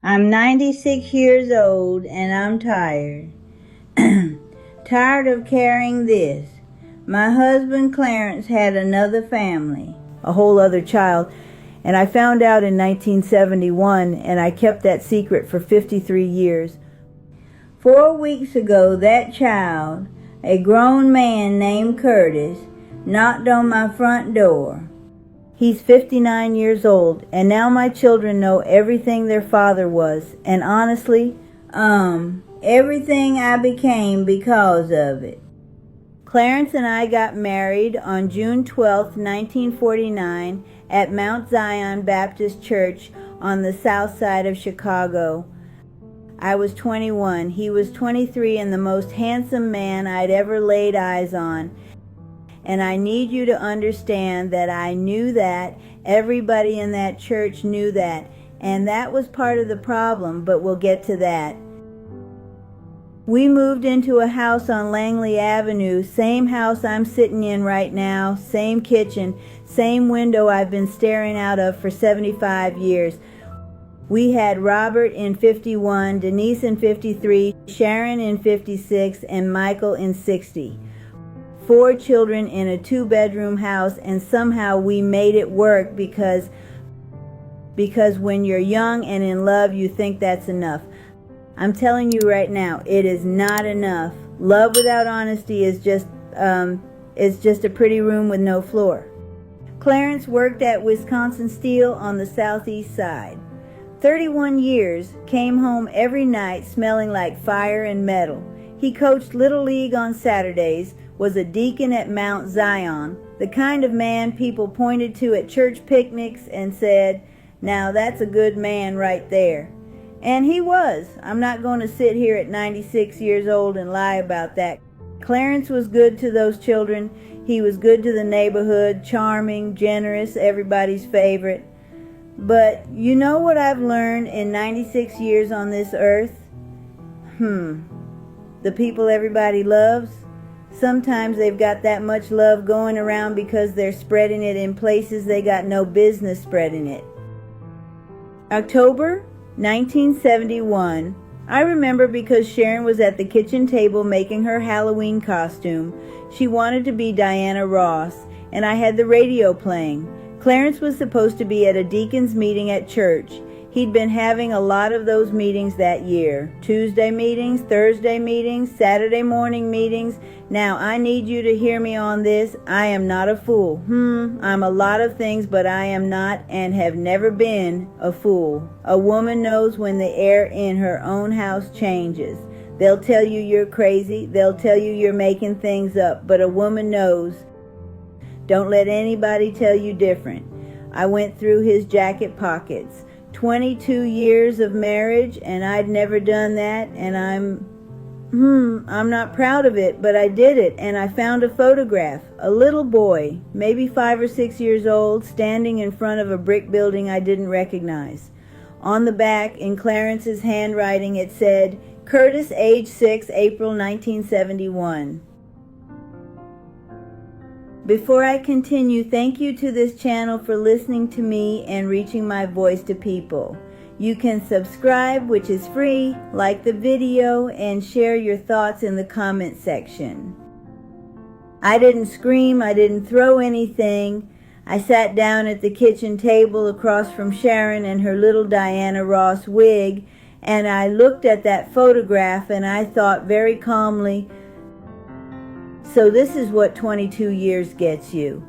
I'm 96 years old and I'm tired. Tired of carrying this. My husband Clarence had another family, a whole other child, and I found out in 1971, and I kept that secret for 53 years. 4 weeks ago, that child, a grown man named Curtis, knocked on my front door. He's 59 years old, and now my children know everything their father was, and honestly, everything I became because of it. Clarence and I got married on June 12, 1949, at Mount Zion Baptist Church on the south side of Chicago. I was 21, he was 23, and the most handsome man I'd ever laid eyes on. And I need you to understand that I knew that, everybody in that church knew that, and that was part of the problem, but we'll get to that. We moved into a house on Langley Avenue, same house I'm sitting in right now, same kitchen, same window I've been staring out of for 75 years. We had Robert in 51, Denise in 53, Sharon in 56, and Michael in 60. 4 children in a 2-bedroom house, and somehow we made it work because when you're young and in love, you think that's enough. I'm telling you right now, it is not enough. Love without honesty is just a pretty room with no floor. Clarence worked at Wisconsin Steel on the southeast side. 31 years, came home every night smelling like fire and metal. He coached Little League on Saturdays, was a deacon at Mount Zion, the kind of man people pointed to at church picnics and said, "Now that's a good man right there." And he was. I'm not going to sit here at 96 years old and lie about that. Clarence was good to those children. He was good to the neighborhood, charming, generous, everybody's favorite. But you know what I've learned in 96 years on this earth? The people everybody loves, sometimes they've got that much love going around because they're spreading it in places they got no business spreading it. October 1971. I remember because Sharon was at the kitchen table making her Halloween costume. She wanted to be Diana Ross, and I had the radio playing. Clarence was supposed to be at a deacon's meeting at church. He'd been having a lot of those meetings that year. Tuesday meetings, Thursday meetings, Saturday morning meetings. Now, I need you to hear me on this. I am not a fool. I'm a lot of things, but I am not and have never been a fool. A woman knows when the air in her own house changes. They'll tell you you're crazy. They'll tell you you're making things up. But a woman knows. Don't let anybody tell you different. I went through his jacket pockets. 22 years of marriage, and I'd never done that, and I'm not proud of it, but I did it, and I found a photograph. A little boy, maybe 5 or 6 years old, standing in front of a brick building I didn't recognize. On the back, in Clarence's handwriting, it said, Curtis, age 6, April 1971. Before I continue, thank you to this channel for listening to me and reaching my voice to people. You can subscribe, which is free, like the video, and share your thoughts in the comment section. I didn't scream, I didn't throw anything. I sat down at the kitchen table across from Sharon and her little Diana Ross wig, and I looked at that photograph and I thought very calmly, so this is what 22 years gets you.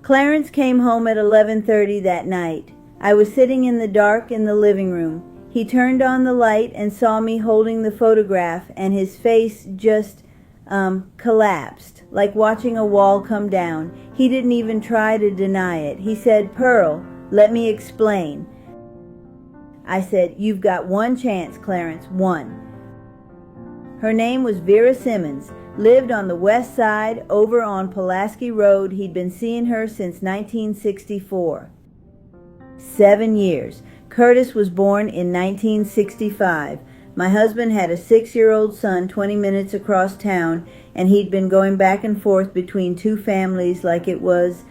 Clarence came home at 11:30 that night. I was sitting in the dark in the living room. He turned on the light and saw me holding the photograph, and his face just collapsed, like watching a wall come down. He didn't even try to deny it. He said, "Pearl, let me explain." I said, "You've got one chance, Clarence, one." Her name was Vera Simmons. Lived on the west side, over on Pulaski Road. He'd been seeing her since 1964. 7 years. Curtis was born in 1965. My husband had a 6-year-old son 20 minutes across town, and he'd been going back and forth between 2 families like it was,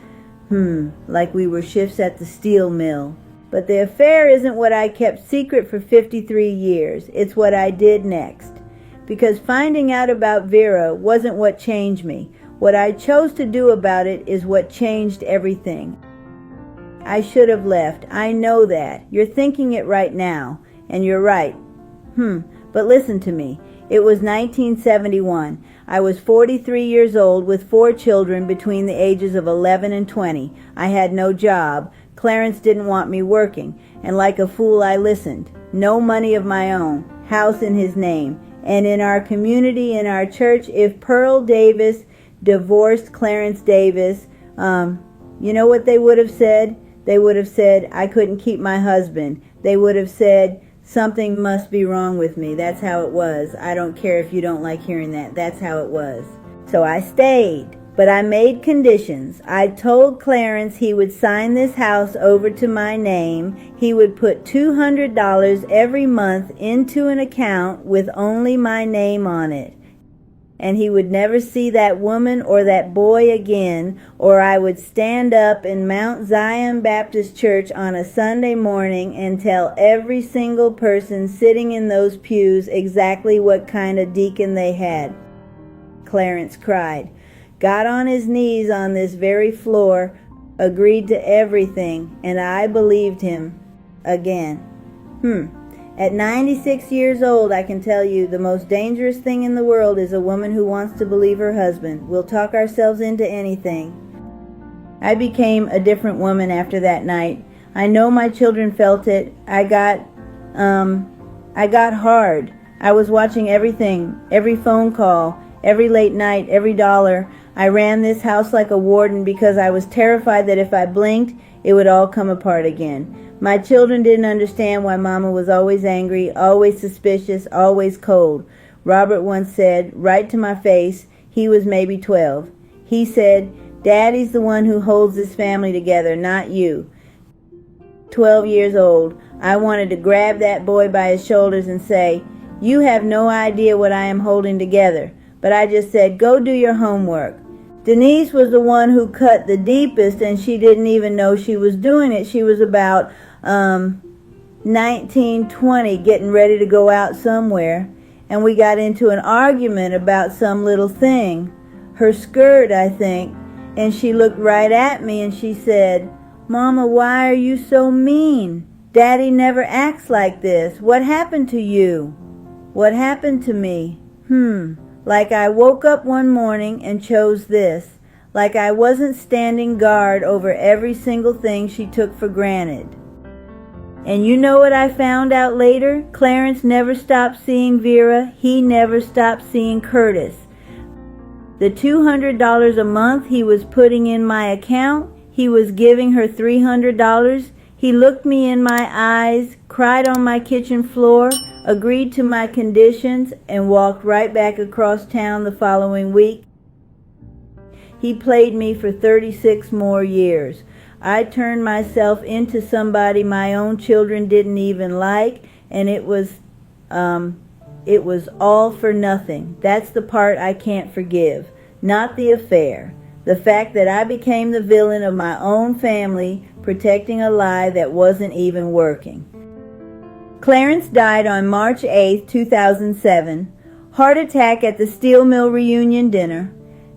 like we were shifts at the steel mill. But the affair isn't what I kept secret for 53 years. It's what I did next. Because finding out about Vera wasn't what changed me. What I chose to do about it is what changed everything. I should have left. I know that. You're thinking it right now. And you're right. But listen to me. It was 1971. I was 43 years old with 4 children between the ages of 11 and 20. I had no job. Clarence didn't want me working. And like a fool, I listened. No money of my own. House in his name. And in our community, in our church, if Pearl Davis divorced Clarence Davis, you know what they would have said? They would have said, I couldn't keep my husband. They would have said, something must be wrong with me. That's how it was. I don't care if you don't like hearing that. That's how it was. So I stayed. But I made conditions. I told Clarence he would sign this house over to my name. He would put $200 every month into an account with only my name on it. And he would never see that woman or that boy again, or I would stand up in Mount Zion Baptist Church on a Sunday morning and tell every single person sitting in those pews exactly what kind of deacon they had. Clarence cried, got on his knees on this very floor, agreed to everything, and I believed him again. At 96 years old, I can tell you the most dangerous thing in the world is a woman who wants to believe her husband. We'll talk ourselves into anything. I became a different woman after that night. I know my children felt it. I got hard. I was watching everything, every phone call, every late night, every dollar. I ran this house like a warden because I was terrified that if I blinked, it would all come apart again. My children didn't understand why Mama was always angry, always suspicious, always cold. Robert once said, right to my face, he was maybe 12. He said, Daddy's the one who holds this family together, not you. 12 years old, I wanted to grab that boy by his shoulders and say, you have no idea what I am holding together. But I just said, go do your homework. Denise was the one who cut the deepest, and she didn't even know she was doing it. She was about 19, 20, getting ready to go out somewhere, and we got into an argument about some little thing, her skirt, I think, and she looked right at me and she said, Mama, why are you so mean? Daddy never acts like this. What happened to you? What happened to me? Like I woke up one morning and chose this. Like I wasn't standing guard over every single thing she took for granted. And you know what I found out later? Clarence never stopped seeing Vera. He never stopped seeing Curtis. The $200 a month he was putting in my account, he was giving her $300. He looked me in my eyes, cried on my kitchen floor, agreed to my conditions, and walked right back across town the following week. He played me for 36 more years. I turned myself into somebody my own children didn't even like, and it was all for nothing. That's the part I can't forgive, not the affair. The fact that I became the villain of my own family, protecting a lie that wasn't even working. Clarence died on March 8, 2007. Heart attack at the steel mill reunion dinner.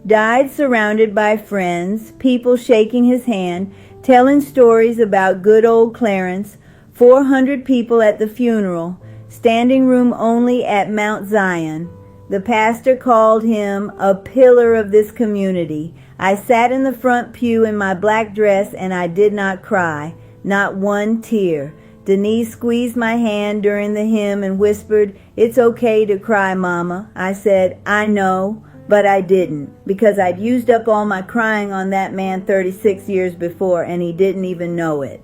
Died surrounded by friends, people shaking his hand, telling stories about good old Clarence, 400 people at the funeral, standing room only at Mount Zion. The pastor called him a pillar of this community. I sat in the front pew in my black dress and I did not cry, not one tear. Denise squeezed my hand during the hymn and whispered, "It's okay to cry, Mama." I said, "I know." But I didn't, because I'd used up all my crying on that man 36 years before, and he didn't even know it.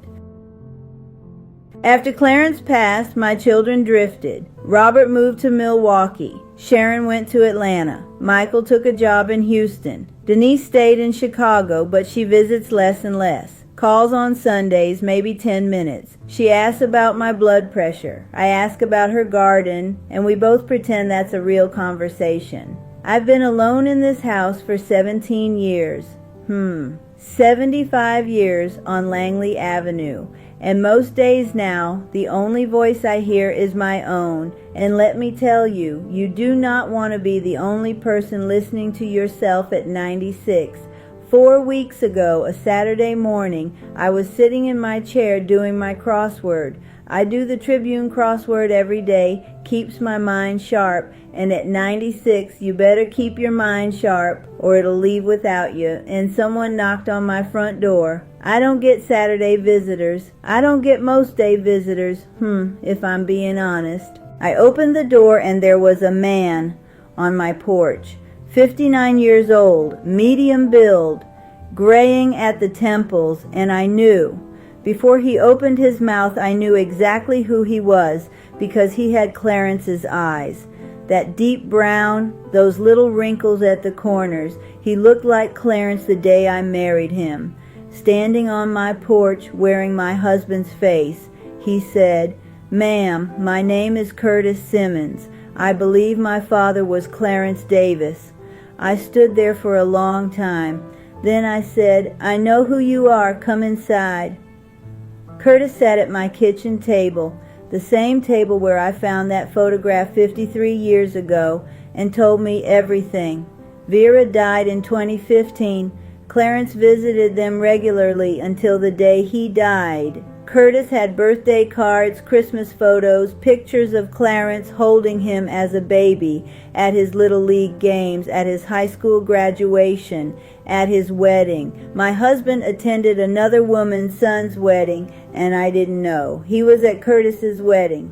After Clarence passed, my children drifted. Robert moved to Milwaukee. Sharon went to Atlanta. Michael took a job in Houston. Denise stayed in Chicago, but she visits less and less. Calls on Sundays, maybe 10 minutes. She asks about my blood pressure. I ask about her garden, and we both pretend that's a real conversation. I've been alone in this house for 17 years. 75 years on Langley Avenue. And most days now, the only voice I hear is my own. And let me tell you, you do not want to be the only person listening to yourself at 96. 4 weeks ago, a Saturday morning, I was sitting in my chair doing my crossword. I do the Tribune crossword every day, keeps my mind sharp, and at 96, you better keep your mind sharp or it'll leave without you. And someone knocked on my front door. I don't get Saturday visitors. I don't get most day visitors, if I'm being honest. I opened the door and there was a man on my porch. 59 years old, medium build, graying at the temples, and I knew. Before he opened his mouth, I knew exactly who he was because he had Clarence's eyes. That deep brown, those little wrinkles at the corners. He looked like Clarence the day I married him. Standing on my porch, wearing my husband's face, he said, "Ma'am, my name is Curtis Simmons. I believe my father was Clarence Davis." I stood there for a long time. Then I said, "I know who you are. Come inside." Curtis sat at my kitchen table, the same table where I found that photograph 53 years ago, and told me everything. Vera died in 2015. Clarence visited them regularly until the day he died. Curtis had birthday cards, Christmas photos, pictures of Clarence holding him as a baby, at his Little League games, at his high school graduation, at his wedding. My husband attended another woman's son's wedding, and I didn't know. He was at Curtis's wedding.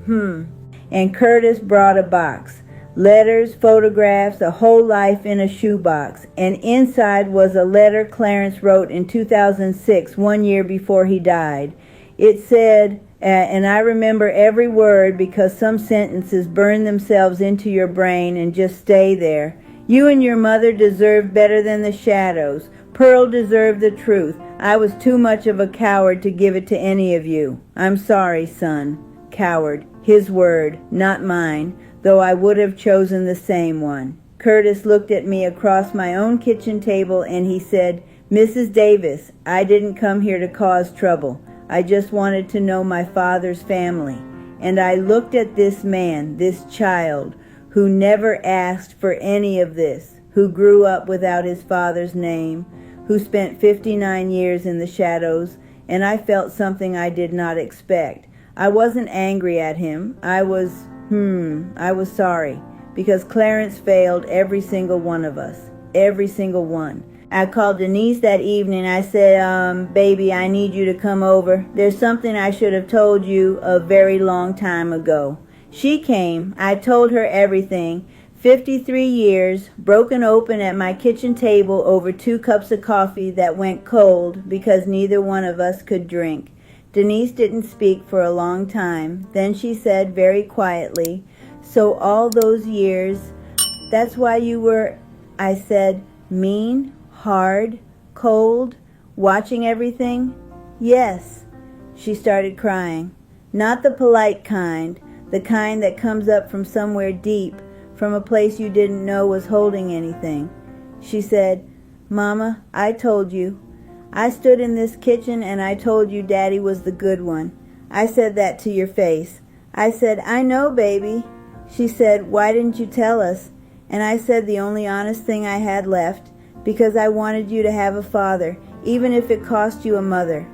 And Curtis brought a box. Letters, photographs, a whole life in a shoebox. And inside was a letter Clarence wrote in 2006, 1 year before he died. It said, and I remember every word because some sentences burn themselves into your brain and just stay there. "You and your mother deserved better than the shadows. Pearl deserved the truth. I was too much of a coward to give it to any of you. I'm sorry, son." Coward. His word, not mine, though I would have chosen the same one. Curtis looked at me across my own kitchen table and he said, "Mrs. Davis, I didn't come here to cause trouble. I just wanted to know my father's family." And I looked at this man, this child, who never asked for any of this, who grew up without his father's name, who spent 59 years in the shadows, and I felt something I did not expect. I wasn't angry at him. I was sorry, because Clarence failed every single one of us. Every single one. I called Denise that evening. I said, "Baby, I need you to come over. There's something I should have told you a very long time ago." She came. I told her everything. 53 years, broken open at my kitchen table over 2 cups of coffee that went cold because neither one of us could drink. Denise didn't speak for a long time. Then she said very quietly, "So all those years, that's why you were," I said, "mean? Hard, cold, watching everything?" "Yes." She started crying. Not the polite kind, the kind that comes up from somewhere deep, from a place you didn't know was holding anything. She said, "Mama, I told you. I stood in this kitchen and I told you Daddy was the good one. I said that to your face." I said, "I know, baby." She said, "Why didn't you tell us?" And I said the only honest thing I had left, because I wanted you to have a father, even if it cost you a mother.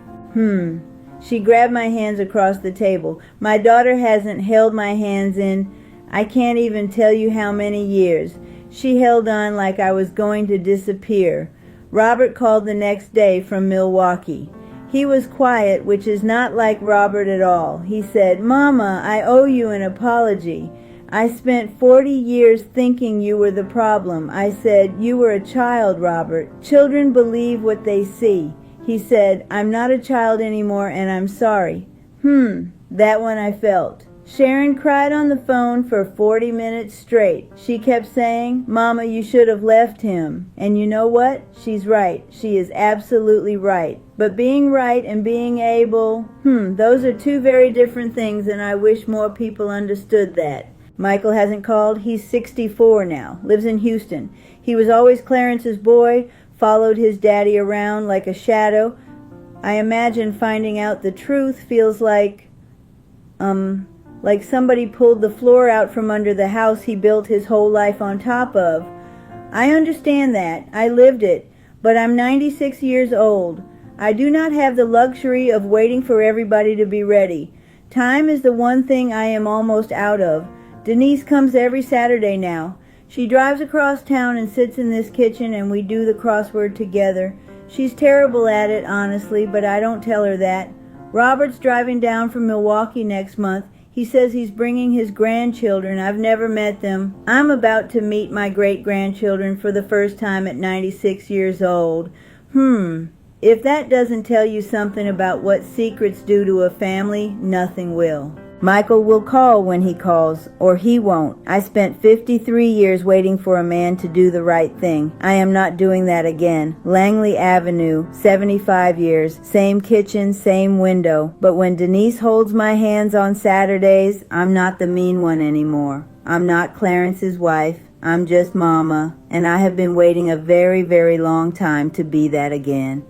She grabbed my hands across the table. My daughter hasn't held my hands in, I can't even tell you how many years. She held on like I was going to disappear. Robert called the next day from Milwaukee. He was quiet, which is not like Robert at all. He said, "Mama, I owe you an apology. I spent 40 years thinking you were the problem." I said, "You were a child, Robert. Children believe what they see." He said, "I'm not a child anymore and I'm sorry." That one I felt. Sharon cried on the phone for 40 minutes straight. She kept saying, "Mama, you should have left him." And you know what? She's right. She is absolutely right. But being right and being able, those are 2 very different things, and I wish more people understood that. Michael hasn't called. He's 64 now, lives in Houston. He was always Clarence's boy, followed his daddy around like a shadow. I imagine finding out the truth feels like somebody pulled the floor out from under the house he built his whole life on top of. I understand that. I lived it. But I'm 96 years old. I do not have the luxury of waiting for everybody to be ready. Time is the one thing I am almost out of. Denise comes every Saturday now. She drives across town and sits in this kitchen and we do the crossword together. She's terrible at it, honestly, but I don't tell her that. Robert's driving down from Milwaukee next month. He says he's bringing his grandchildren. I've never met them. I'm about to meet my great-grandchildren for the first time at 96 years old. If that doesn't tell you something about what secrets do to a family, nothing will. Michael will call when he calls, or he won't. I spent 53 years waiting for a man to do the right thing. I am not doing that again. Langley Avenue, 75 years, same kitchen, same window. But when Denise holds my hands on Saturdays, I'm not the mean one anymore. I'm not Clarence's wife. I'm just Mama, and I have been waiting a very, very long time to be that again.